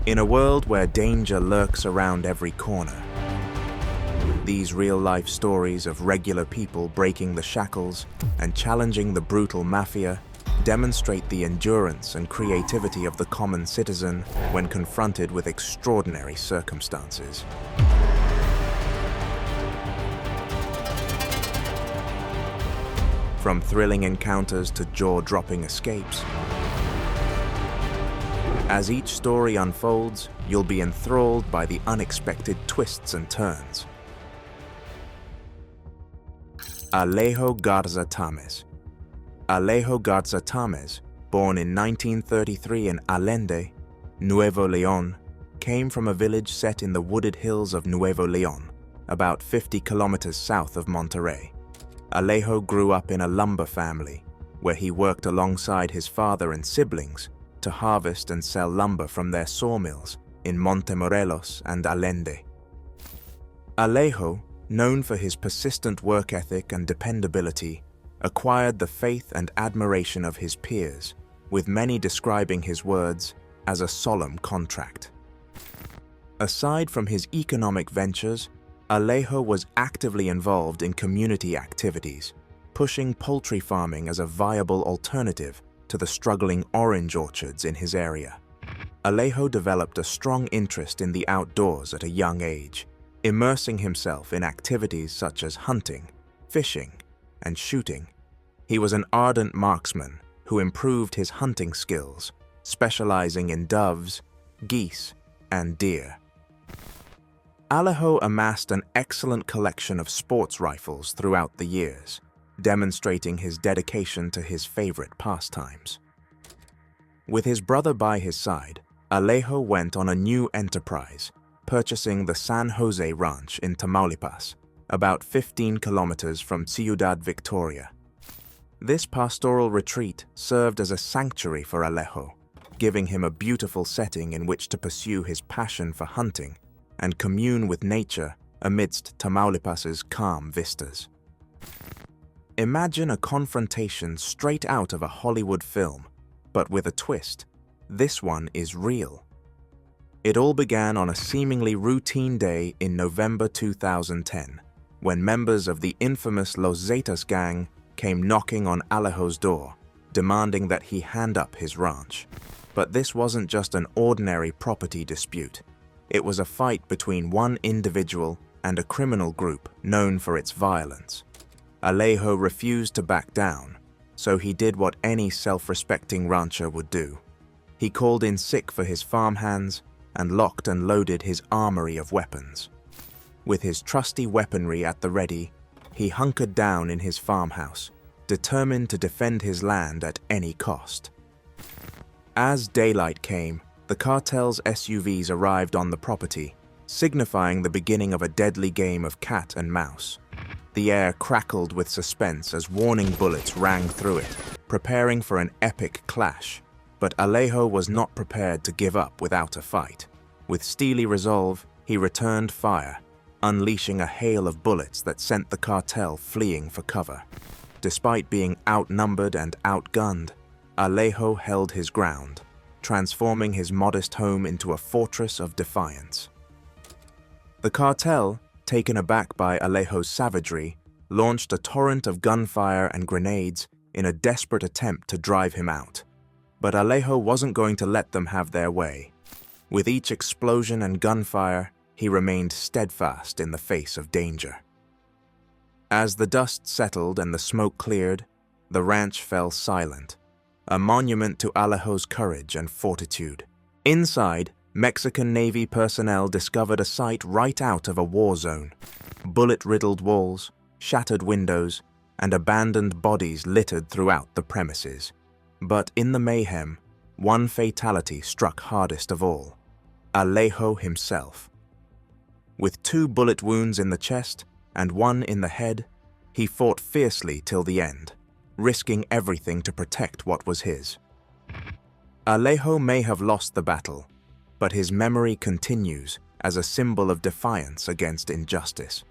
In a world where danger lurks around every corner, these real-life stories of regular people breaking the shackles and challenging the brutal mafia demonstrate the endurance and creativity of the common citizen when confronted with extraordinary circumstances. From thrilling encounters to jaw-dropping escapes, as each story unfolds, you'll be enthralled by the unexpected twists and turns. Alejo Garza Tamez. Alejo Garza Tamez, born in 1933 in Allende, Nuevo León, came from a village set in the wooded hills of Nuevo León, about 50 kilometers south of Monterrey. Alejo grew up in a lumber family, where he worked alongside his father and siblings to harvest and sell lumber from their sawmills in Montemorelos and Allende. Alejo, known for his persistent work ethic and dependability, acquired the faith and admiration of his peers, with many describing his words as a solemn contract. Aside from his economic ventures, Alejo was actively involved in community activities, pushing poultry farming as a viable alternative to the struggling orange orchards in his area. Alejo developed a strong interest in the outdoors at a young age, immersing himself in activities such as hunting, fishing, and shooting. He was an ardent marksman who improved his hunting skills, specializing in doves, geese, and deer. Alejo amassed an excellent collection of sports rifles throughout the years, demonstrating his dedication to his favorite pastimes. With his brother by his side, Alejo went on a new enterprise, purchasing the San Jose Ranch in Tamaulipas, about 15 kilometers from Ciudad Victoria. This pastoral retreat served as a sanctuary for Alejo, giving him a beautiful setting in which to pursue his passion for hunting and commune with nature amidst Tamaulipas's calm vistas. Imagine a confrontation straight out of a Hollywood film, but with a twist. This one is real. It all began on a seemingly routine day in November 2010, when members of the infamous Los Zetas gang came knocking on Alejo's door, demanding that he hand up his ranch. But this wasn't just an ordinary property dispute. It was a fight between one individual and a criminal group known for its violence. Alejo refused to back down, so he did what any self-respecting rancher would do. He called in sick for his farmhands and locked and loaded his armory of weapons. With his trusty weaponry at the ready, he hunkered down in his farmhouse, determined to defend his land at any cost. As daylight came, the cartel's SUVs arrived on the property, signifying the beginning of a deadly game of cat and mouse. The air crackled with suspense as warning bullets rang through it, preparing for an epic clash. But Alejo was not prepared to give up without a fight. With steely resolve, he returned fire, unleashing a hail of bullets that sent the cartel fleeing for cover. Despite being outnumbered and outgunned, Alejo held his ground, transforming his modest home into a fortress of defiance. The cartel, taken aback by Alejo's savagery, launched a torrent of gunfire and grenades in a desperate attempt to drive him out. But Alejo wasn't going to let them have their way. With each explosion and gunfire, he remained steadfast in the face of danger. As the dust settled and the smoke cleared, the ranch fell silent, a monument to Alejo's courage and fortitude. Inside, Mexican Navy personnel discovered a sight right out of a war zone. Bullet-riddled walls, shattered windows, and abandoned bodies littered throughout the premises. But in the mayhem, one fatality struck hardest of all: Alejo himself. With 2 bullet wounds in the chest and 1 in the head, he fought fiercely till the end, risking everything to protect what was his. Alejo may have lost the battle, but his memory continues as a symbol of defiance against injustice.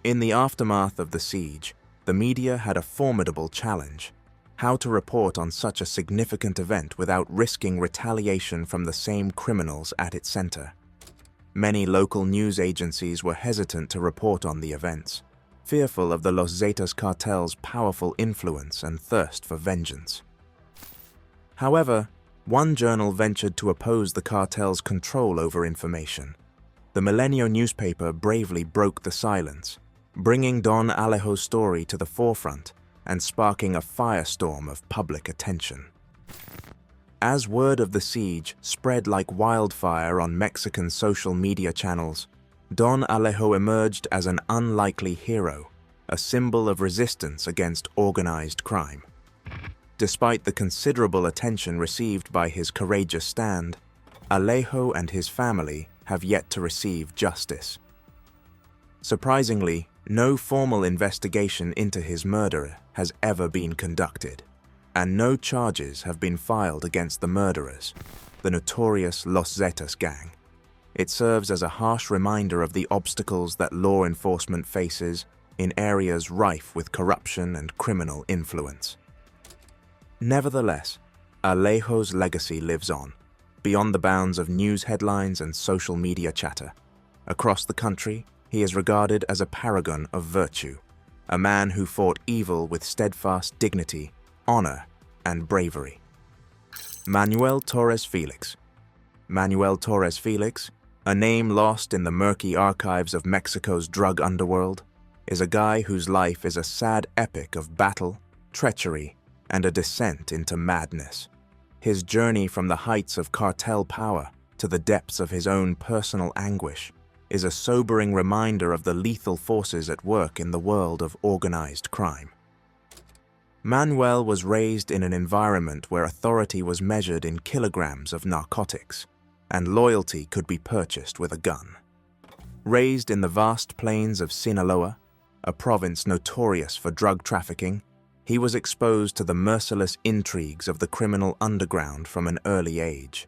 In the aftermath of the siege, the media had a formidable challenge. How to report on such a significant event without risking retaliation from the same criminals at its center. Many local news agencies were hesitant to report on the events, fearful of the Los Zetas cartel's powerful influence and thirst for vengeance. However, one journal ventured to oppose the cartel's control over information. The Milenio newspaper bravely broke the silence, bringing Don Alejo's story to the forefront and sparking a firestorm of public attention. As word of the siege spread like wildfire on Mexican social media channels, Don Alejo emerged as an unlikely hero, a symbol of resistance against organized crime. Despite the considerable attention received by his courageous stand, Alejo and his family have yet to receive justice. Surprisingly, no formal investigation into his murder has ever been conducted, and no charges have been filed against the murderers, the notorious Los Zetas gang. It serves as a harsh reminder of the obstacles that law enforcement faces in areas rife with corruption and criminal influence. Nevertheless, Alejo's legacy lives on, beyond the bounds of news headlines and social media chatter. Across the country, he is regarded as a paragon of virtue, a man who fought evil with steadfast dignity, honor, and bravery. Manuel Torres Felix. Manuel Torres Felix, a name lost in the murky archives of Mexico's drug underworld, is a guy whose life is a sad epic of battle, treachery, and a descent into madness. His journey from the heights of cartel power to the depths of his own personal anguish is a sobering reminder of the lethal forces at work in the world of organized crime. Manuel was raised in an environment where authority was measured in kilograms of narcotics, and loyalty could be purchased with a gun. Raised in the vast plains of Sinaloa, a province notorious for drug trafficking, he was exposed to the merciless intrigues of the criminal underground from an early age.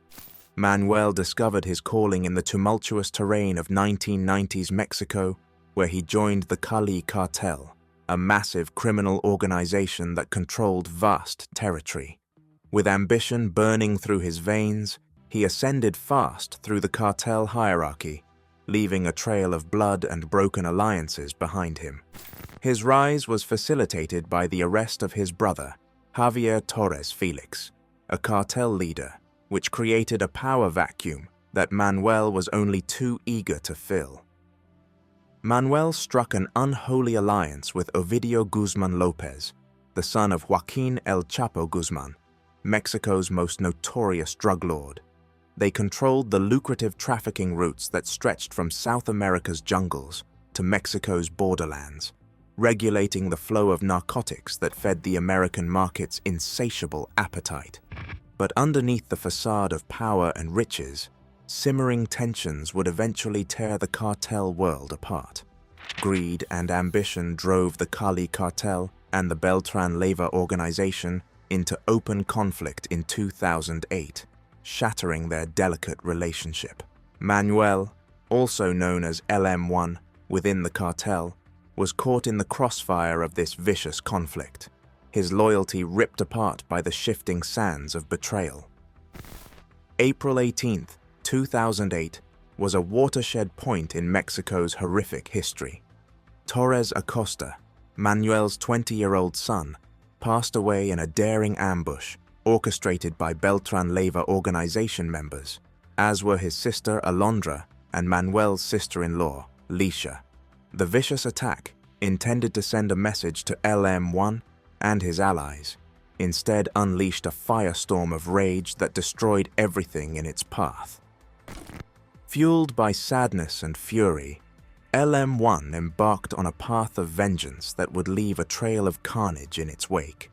Manuel discovered his calling in the tumultuous terrain of 1990s Mexico, where he joined the Cali cartel, a massive criminal organization that controlled vast territory. With ambition burning through his veins, he ascended fast through the cartel hierarchy, leaving a trail of blood and broken alliances behind him. His rise was facilitated by the arrest of his brother, Javier Torres Felix, a cartel leader, which created a power vacuum that Manuel was only too eager to fill. Manuel struck an unholy alliance with Ovidio Guzman Lopez, the son of Joaquin El Chapo Guzman, Mexico's most notorious drug lord. They controlled the lucrative trafficking routes that stretched from South America's jungles to Mexico's borderlands, regulating the flow of narcotics that fed the American market's insatiable appetite. But underneath the facade of power and riches, simmering tensions would eventually tear the cartel world apart. Greed and ambition drove the Cali cartel and the Beltran Leyva organization into open conflict in 2008, shattering their delicate relationship. Manuel, also known as LM1 within the cartel, was caught in the crossfire of this vicious conflict, his loyalty ripped apart by the shifting sands of betrayal. April 18, 2008 was a watershed point in Mexico's horrific history. Torres Acosta, Manuel's 20-year-old son, passed away in a daring ambush orchestrated by Beltran Leyva organization members, as were his sister Alondra and Manuel's sister-in-law, Lisha. The vicious attack, intended to send a message to LM1 and his allies, instead unleashed a firestorm of rage that destroyed everything in its path. Fueled by sadness and fury, LM1 embarked on a path of vengeance that would leave a trail of carnage in its wake.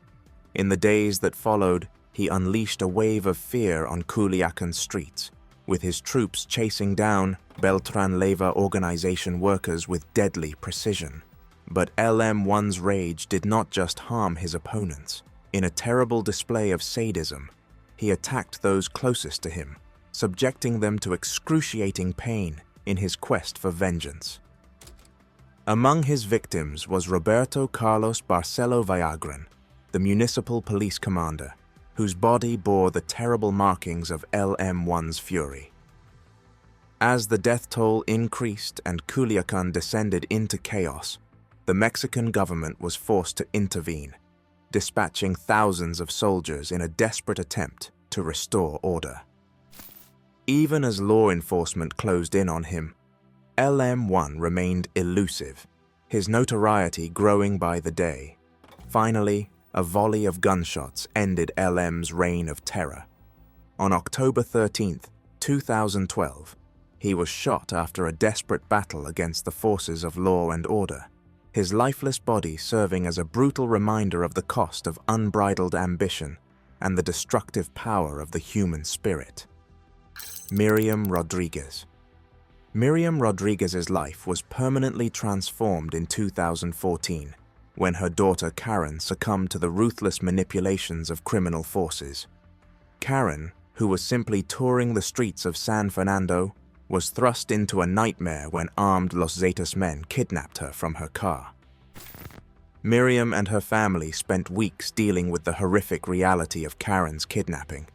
In the days that followed, he unleashed a wave of fear on Culiacan's streets, with his troops chasing down Beltran Leyva organization workers with deadly precision. But LM1's rage did not just harm his opponents. In a terrible display of sadism, he attacked those closest to him, subjecting them to excruciating pain in his quest for vengeance. Among his victims was Roberto Carlos Barcelo Viagran, the municipal police commander, whose body bore the terrible markings of LM1's fury. As the death toll increased and Culiacan descended into chaos, the Mexican government was forced to intervene, dispatching thousands of soldiers in a desperate attempt to restore order. Even as law enforcement closed in on him, LM1 remained elusive, his notoriety growing by the day. Finally, a volley of gunshots ended LM's reign of terror. On October 13, 2012, he was shot after a desperate battle against the forces of law and order, his lifeless body serving as a brutal reminder of the cost of unbridled ambition and the destructive power of the human spirit. Miriam Rodriguez. Miriam Rodriguez's life was permanently transformed in 2014 when her daughter Karen succumbed to the ruthless manipulations of criminal forces. Karen, who was simply touring the streets of San Fernando, was thrust into a nightmare when armed Los Zetas men kidnapped her from her car. Miriam and her family spent weeks dealing with the horrific reality of Karen's kidnapping.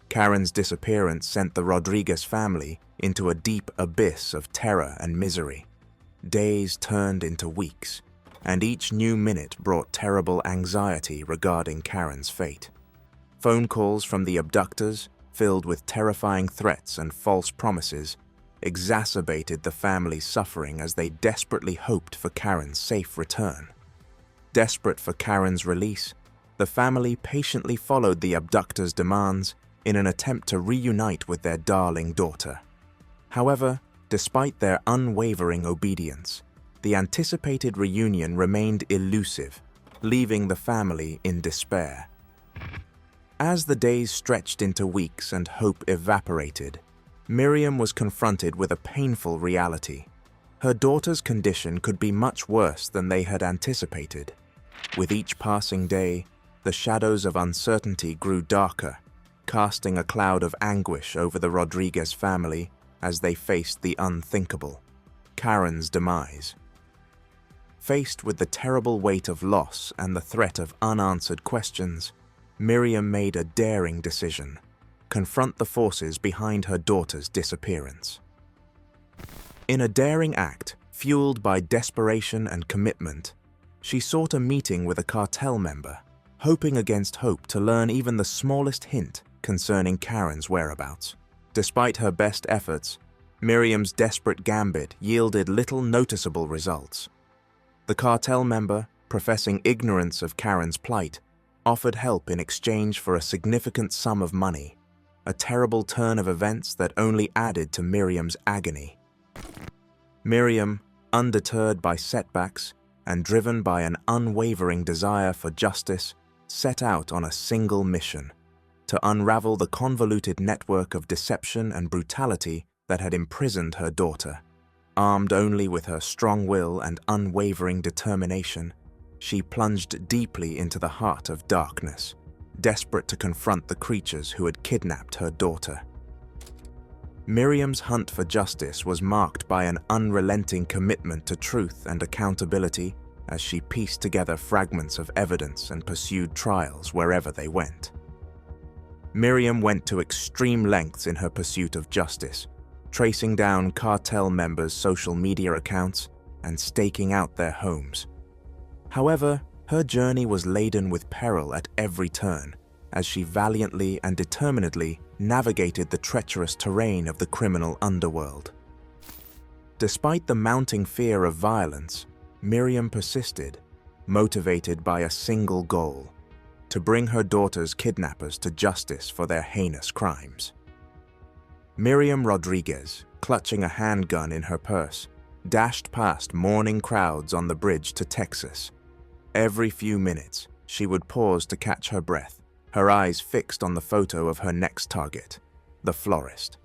Karen's disappearance sent the Rodriguez family into a deep abyss of terror and misery. Days turned into weeks, and each new minute brought terrible anxiety regarding Karen's fate. Phone calls from the abductors, filled with terrifying threats and false promises, exacerbated the family's suffering as they desperately hoped for Karen's safe return. Desperate for Karen's release, the family patiently followed the abductors' demands in an attempt to reunite with their darling daughter. However, despite their unwavering obedience, the anticipated reunion remained elusive, leaving the family in despair. As the days stretched into weeks and hope evaporated, Miriam was confronted with a painful reality. Her daughter's condition could be much worse than they had anticipated. With each passing day, the shadows of uncertainty grew darker, casting a cloud of anguish over the Rodriguez family as they faced the unthinkable, Karen's demise. Faced with the terrible weight of loss and the threat of unanswered questions, Miriam made a daring decision: confront the forces behind her daughter's disappearance. In a daring act, fueled by desperation and commitment, she sought a meeting with a cartel member, hoping against hope to learn even the smallest hint concerning Karen's whereabouts. Despite her best efforts, Miriam's desperate gambit yielded little noticeable results. The cartel member, professing ignorance of Karen's plight, offered help in exchange for a significant sum of money, a terrible turn of events that only added to Miriam's agony. Miriam, undeterred by setbacks and driven by an unwavering desire for justice, set out on a single mission: to unravel the convoluted network of deception and brutality that had imprisoned her daughter. Armed only with her strong will and unwavering determination, she plunged deeply into the heart of darkness, desperate to confront the creatures who had kidnapped her daughter. Miriam's hunt for justice was marked by an unrelenting commitment to truth and accountability as she pieced together fragments of evidence and pursued trials wherever they went. Miriam went to extreme lengths in her pursuit of justice, tracing down cartel members' social media accounts and staking out their homes. However, her journey was laden with peril at every turn, as she valiantly and determinedly navigated the treacherous terrain of the criminal underworld. Despite the mounting fear of violence, Miriam persisted, motivated by a single goal: to bring her daughter's kidnappers to justice for their heinous crimes. Miriam Rodriguez, clutching a handgun in her purse, dashed past mourning crowds on the bridge to Texas. Every few minutes, she would pause to catch her breath, her eyes fixed on the photo of her next target, the florist.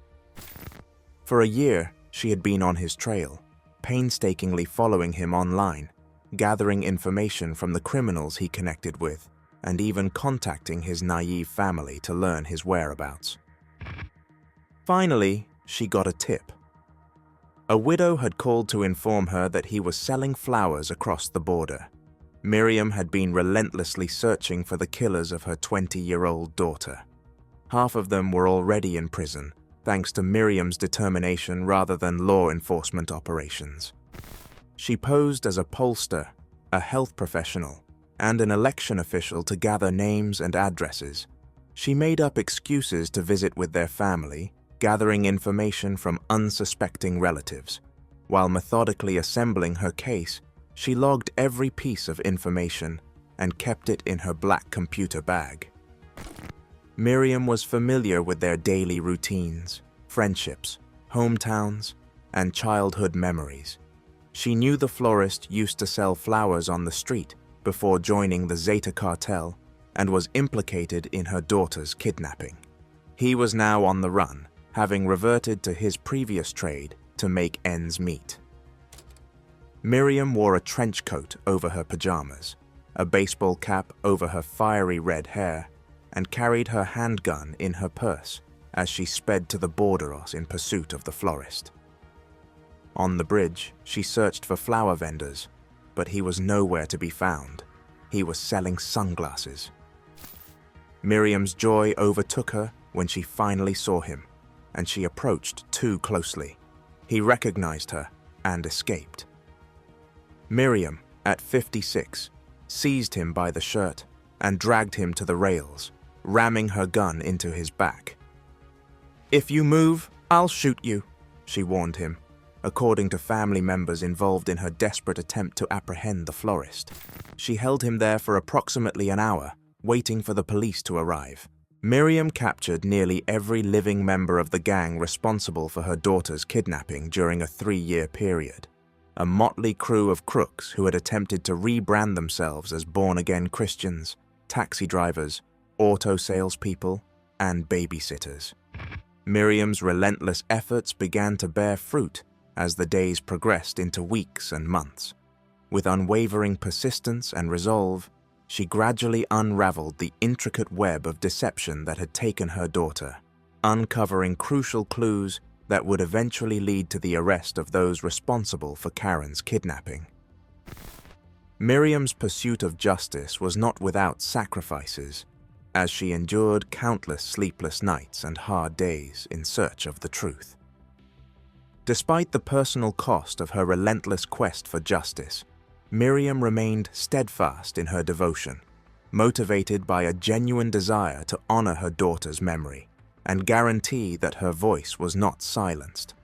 For a year, she had been on his trail, painstakingly following him online, gathering information from the criminals he connected with, and even contacting his naive family to learn his whereabouts. Finally, she got a tip. A widow had called to inform her that he was selling flowers across the border. Miriam had been relentlessly searching for the killers of her 20-year-old daughter. Half of them were already in prison, thanks to Miriam's determination rather than law enforcement operations. She posed as a pollster, a health professional, and an election official to gather names and addresses. She made up excuses to visit with their family, gathering information from unsuspecting relatives. While methodically assembling her case, she logged every piece of information and kept it in her black computer bag. Miriam was familiar with their daily routines, friendships, hometowns, and childhood memories. She knew the florist used to sell flowers on the street before joining the Zeta cartel and was implicated in her daughter's kidnapping. He was now on the run, having reverted to his previous trade to make ends meet. Miriam wore a trench coat over her pajamas, a baseball cap over her fiery red hair, and carried her handgun in her purse as she sped to the borderos in pursuit of the florist. On the bridge, she searched for flower vendors, but he was nowhere to be found. He was selling sunglasses. Miriam's joy overtook her when she finally saw him, and she approached too closely. He recognized her and escaped. Miriam, at 56, seized him by the shirt and dragged him to the rails, ramming her gun into his back. "If you move, I'll shoot you," she warned him, according to family members involved in her desperate attempt to apprehend the florist. She held him there for approximately an hour, waiting for the police to arrive. Miriam captured nearly every living member of the gang responsible for her daughter's kidnapping during a 3-year period. A motley crew of crooks who had attempted to rebrand themselves as born-again Christians, taxi drivers, auto salespeople, and babysitters. Miriam's relentless efforts began to bear fruit as the days progressed into weeks and months. With unwavering persistence and resolve, she gradually unraveled the intricate web of deception that had taken her daughter, uncovering crucial clues that would eventually lead to the arrest of those responsible for Karen's kidnapping. Miriam's pursuit of justice was not without sacrifices, as she endured countless sleepless nights and hard days in search of the truth. Despite the personal cost of her relentless quest for justice, Miriam remained steadfast in her devotion, motivated by a genuine desire to honor her daughter's memory and guarantee that her voice was not silenced.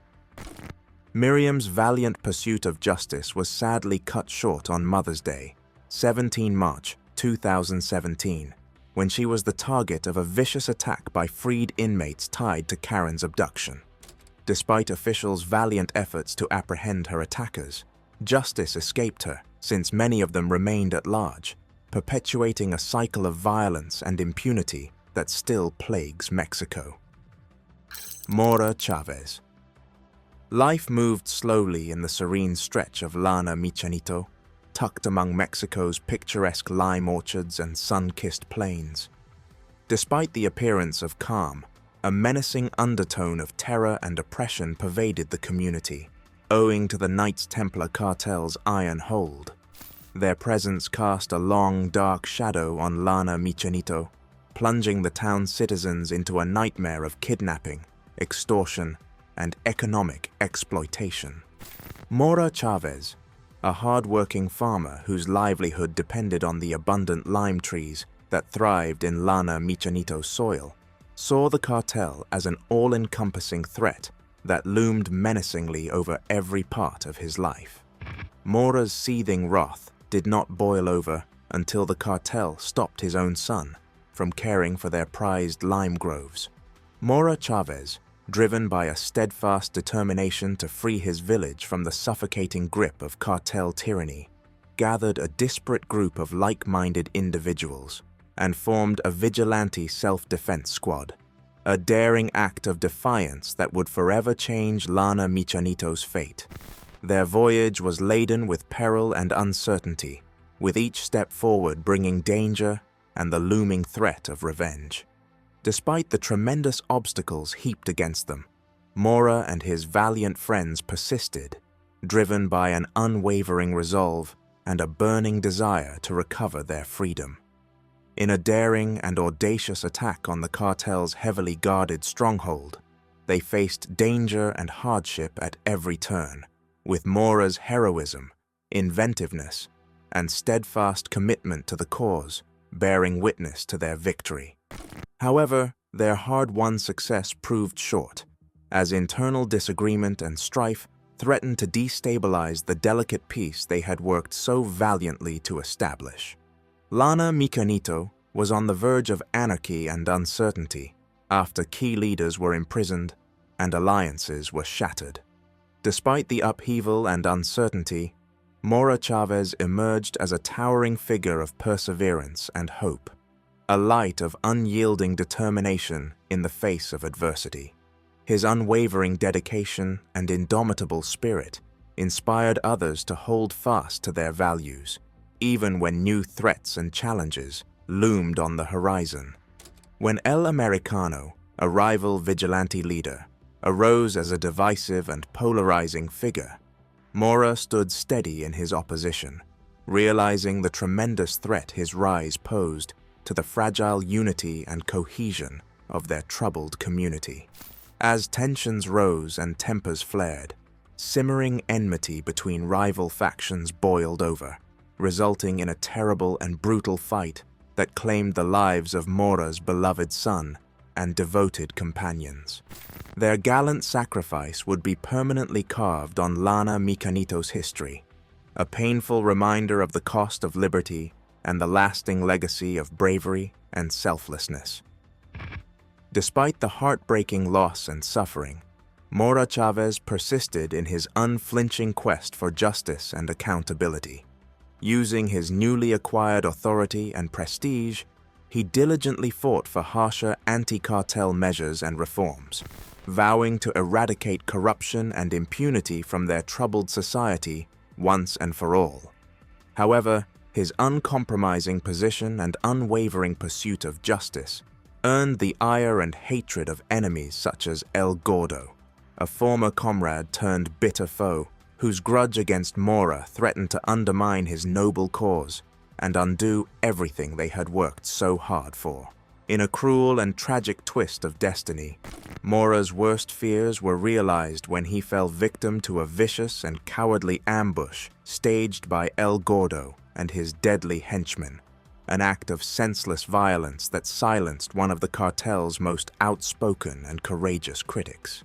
Miriam's valiant pursuit of justice was sadly cut short on Mother's Day, 17 March 2017, when she was the target of a vicious attack by freed inmates tied to Karen's abduction. Despite officials' valiant efforts to apprehend her attackers, justice escaped her since many of them remained at large, perpetuating a cycle of violence and impunity that still plagues Mexico. Mora Chavez. Life moved slowly in the serene stretch of Llano Michanito, tucked among Mexico's picturesque lime orchards and sun-kissed plains. Despite the appearance of calm, a menacing undertone of terror and oppression pervaded the community, owing to the Knights Templar cartel's iron hold. Their presence cast a long, dark shadow on Llano Michanito, plunging the town's citizens into a nightmare of kidnapping, extortion, and economic exploitation. Mora Chavez, a hard-working farmer whose livelihood depended on the abundant lime trees that thrived in Llano Michanito's soil, saw the cartel as an all-encompassing threat that loomed menacingly over every part of his life. Mora's seething wrath did not boil over until the cartel stopped his own son from caring for their prized lime groves. Mora Chavez, driven by a steadfast determination to free his village from the suffocating grip of cartel tyranny, gathered a disparate group of like-minded individuals and formed a vigilante self-defense squad, a daring act of defiance that would forever change Llano Michanito's fate. Their voyage was laden with peril and uncertainty, with each step forward bringing danger and the looming threat of revenge. Despite the tremendous obstacles heaped against them, Mora and his valiant friends persisted, driven by an unwavering resolve and a burning desire to recover their freedom. In a daring and audacious attack on the cartel's heavily guarded stronghold, they faced danger and hardship at every turn, with Mora's heroism, inventiveness, and steadfast commitment to the cause bearing witness to their victory. However, their hard-won success proved short, as internal disagreement and strife threatened to destabilize the delicate peace they had worked so valiantly to establish. Lana Mikanito was on the verge of anarchy and uncertainty after key leaders were imprisoned and alliances were shattered. Despite the upheaval and uncertainty, Mora Chavez emerged as a towering figure of perseverance and hope, a light of unyielding determination in the face of adversity. His unwavering dedication and indomitable spirit inspired others to hold fast to their values, even when new threats and challenges loomed on the horizon. When El Americano, a rival vigilante leader, arose as a divisive and polarizing figure, Mora stood steady in his opposition, realizing the tremendous threat his rise posed to the fragile unity and cohesion of their troubled community. As tensions rose and tempers flared, simmering enmity between rival factions boiled over, resulting in a terrible and brutal fight that claimed the lives of Mora's beloved son and devoted companions. Their gallant sacrifice would be permanently carved on Lana Mikanito's history, a painful reminder of the cost of liberty and the lasting legacy of bravery and selflessness. Despite the heartbreaking loss and suffering, Mora Chavez persisted in his unflinching quest for justice and accountability. Using his newly acquired authority and prestige, he diligently fought for harsher anti-cartel measures and reforms, vowing to eradicate corruption and impunity from their troubled society once and for all. However, his uncompromising position and unwavering pursuit of justice earned the ire and hatred of enemies such as El Gordo, a former comrade turned bitter foe whose grudge against Mora threatened to undermine his noble cause and undo everything they had worked so hard for. In a cruel and tragic twist of destiny, Mora's worst fears were realized when he fell victim to a vicious and cowardly ambush staged by El Gordo and his deadly henchmen, an act of senseless violence that silenced one of the cartel's most outspoken and courageous critics.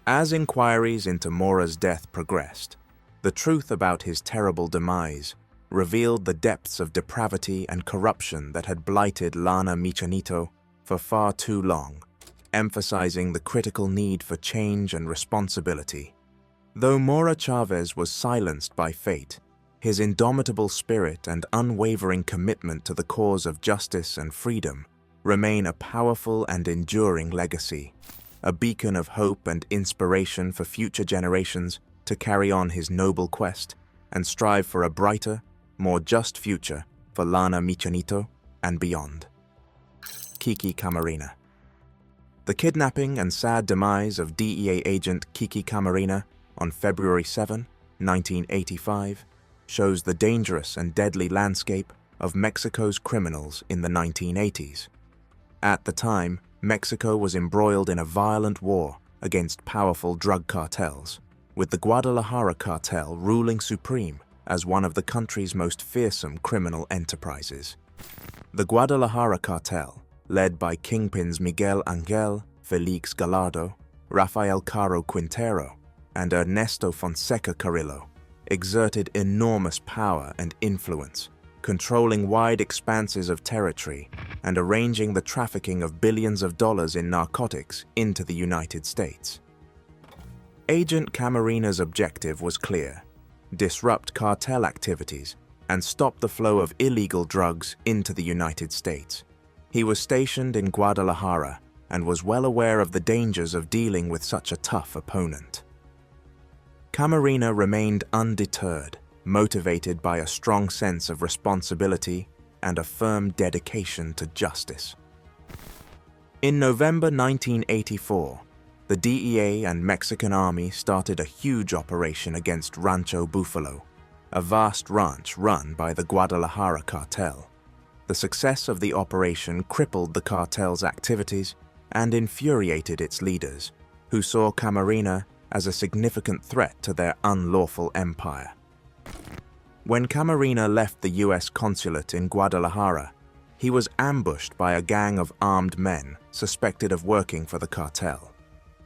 As inquiries into Mora's death progressed, the truth about his terrible demise revealed the depths of depravity and corruption that had blighted Lana Mikanito for far too long, emphasizing the critical need for change and responsibility. Though Mora Chavez was silenced by fate, his indomitable spirit and unwavering commitment to the cause of justice and freedom remain a powerful and enduring legacy, a beacon of hope and inspiration for future generations to carry on his noble quest and strive for a brighter, more just future for Lana Mikanito and beyond. Kiki Camarena. The kidnapping and sad demise of DEA agent Kiki Camarena on February 7, 1985, shows the dangerous and deadly landscape of Mexico's criminals in the 1980s. At the time, Mexico was embroiled in a violent war against powerful drug cartels, with the Guadalajara cartel ruling supreme as one of the country's most fearsome criminal enterprises. The Guadalajara cartel, led by kingpins Miguel Angel Felix Gallardo, Rafael Caro Quintero, and Ernesto Fonseca Carrillo, exerted enormous power and influence, controlling wide expanses of territory and arranging the trafficking of billions of dollars in narcotics into the United States. Agent Camarena's objective was clear: disrupt cartel activities and stop the flow of illegal drugs into the United States. He was stationed in Guadalajara and was well aware of the dangers of dealing with such a tough opponent. Camarena remained undeterred, motivated by a strong sense of responsibility and a firm dedication to justice. In November 1984, the DEA and Mexican Army started a huge operation against Rancho Buffalo, a vast ranch run by the Guadalajara cartel. The success of the operation crippled the cartel's activities and infuriated its leaders, who saw Camarena as a significant threat to their unlawful empire. When Camarena left the U.S. consulate in Guadalajara, he was ambushed by a gang of armed men suspected of working for the cartel.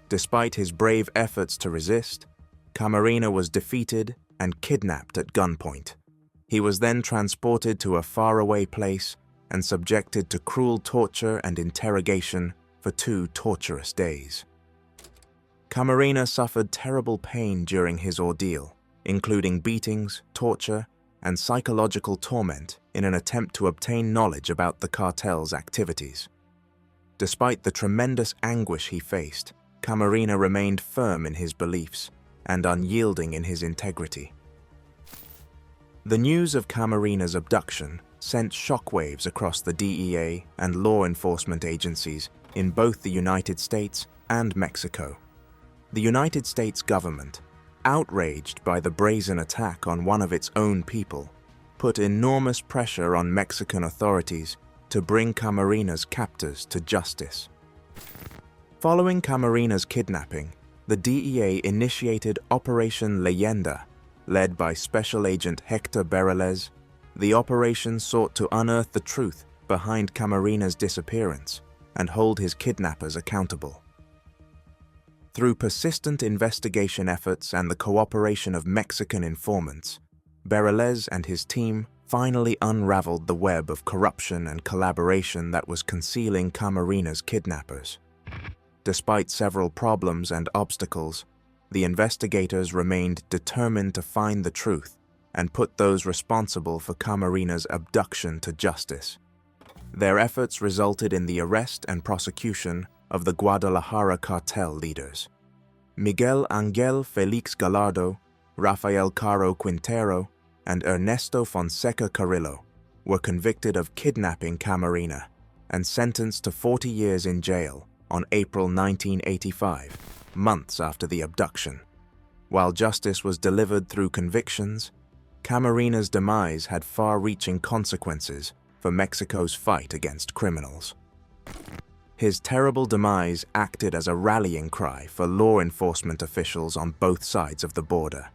Despite his brave efforts to resist, Camarena was defeated and kidnapped at gunpoint. He was then transported to a faraway place and subjected to cruel torture and interrogation for 2 torturous days. Camarena suffered terrible pain during his ordeal, including beatings, torture, and psychological torment in an attempt to obtain knowledge about the cartel's activities. Despite the tremendous anguish he faced, Camarena remained firm in his beliefs and unyielding in his integrity. The news of Camarena's abduction sent shockwaves across the DEA and law enforcement agencies in both the United States and Mexico. The United States government, outraged by the brazen attack on one of its own people, put enormous pressure on Mexican authorities to bring Camarena's captors to justice. Following Camarena's kidnapping, the DEA initiated Operation Leyenda, led by Special Agent Hector Berrelez. The operation sought to unearth the truth behind Camarena's disappearance and hold his kidnappers accountable. Through persistent investigation efforts and the cooperation of Mexican informants, Berrelez and his team finally unraveled the web of corruption and collaboration that was concealing Camarena's kidnappers. Despite several problems and obstacles, the investigators remained determined to find the truth and put those responsible for Camarena's abduction to justice. Their efforts resulted in the arrest and prosecution of the Guadalajara cartel leaders. Miguel Ángel Félix Gallardo, Rafael Caro Quintero, and Ernesto Fonseca Carrillo were convicted of kidnapping Camarena and sentenced to 40 years in jail on April 1985, months after the abduction. While justice was delivered through convictions, Camarena's demise had far-reaching consequences for Mexico's fight against criminals. His terrible demise acted as a rallying cry for law enforcement officials on both sides of the border,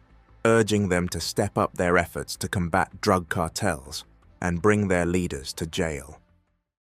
urging them to step up their efforts to combat drug cartels and bring their leaders to jail.